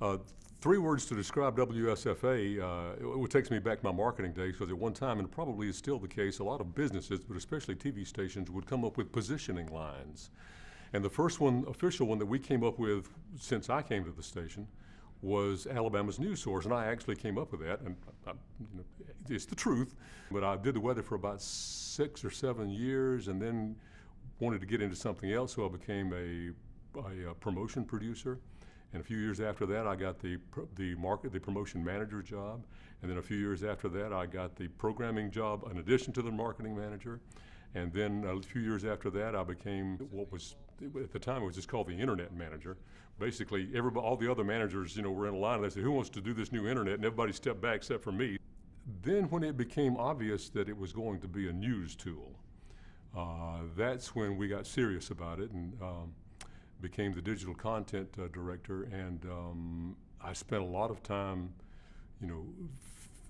Uh, Three words to describe WSFA. It takes me back to my marketing days because at one time, and probably is still the case, a lot of businesses, but especially TV stations, would come up with positioning lines. And the first one, official one that we came up with since I came to the station, was Alabama's news source, and I actually came up with that, and it's the truth. But I did the weather for about 6 or 7 years, and then wanted to get into something else, so I became a promotion producer. And a few years after that, I got the promotion manager job. And then a few years after that, I got the programming job in addition to the marketing manager. And then a few years after that, I became what was, at the time, it was just called the internet manager. Basically, all the other managers, were in a line and they said, who wants to do this new internet? And everybody stepped back except for me. Then when it became obvious that it was going to be a news tool, that's when we got serious about it. And became the digital content director, and I spent a lot of time,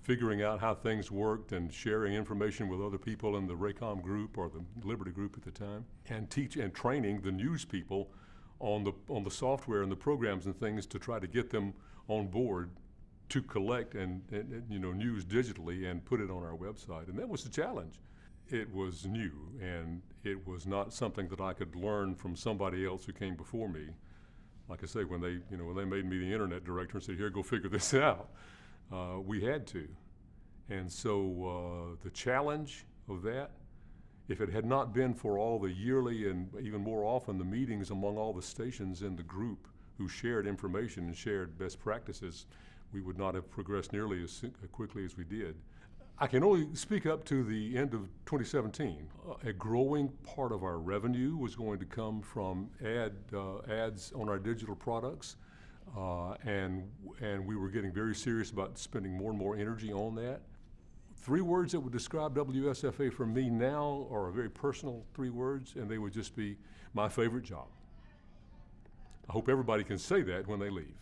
figuring out how things worked and sharing information with other people in the Raycom group or the Liberty group at the time, and training the news people on the software and the programs and things to try to get them on board to collect and news digitally and put it on our website. And that was the challenge. It was new, and it was not something that I could learn from somebody else who came before me. Like I say, when they made me the internet director and said, "Here, go figure this out," we had to. And so the challenge of that, if it had not been for all the yearly and even more often the meetings among all the stations in the group who shared information and shared best practices, we would not have progressed nearly as quickly as we did. I can only speak up to the end of 2017. A growing part of our revenue was going to come from ads on our digital products, and we were getting very serious about spending more and more energy on that. 3 words that would describe WSFA for me now are a very personal 3 words, and they would just be my favorite job. I hope everybody can say that when they leave.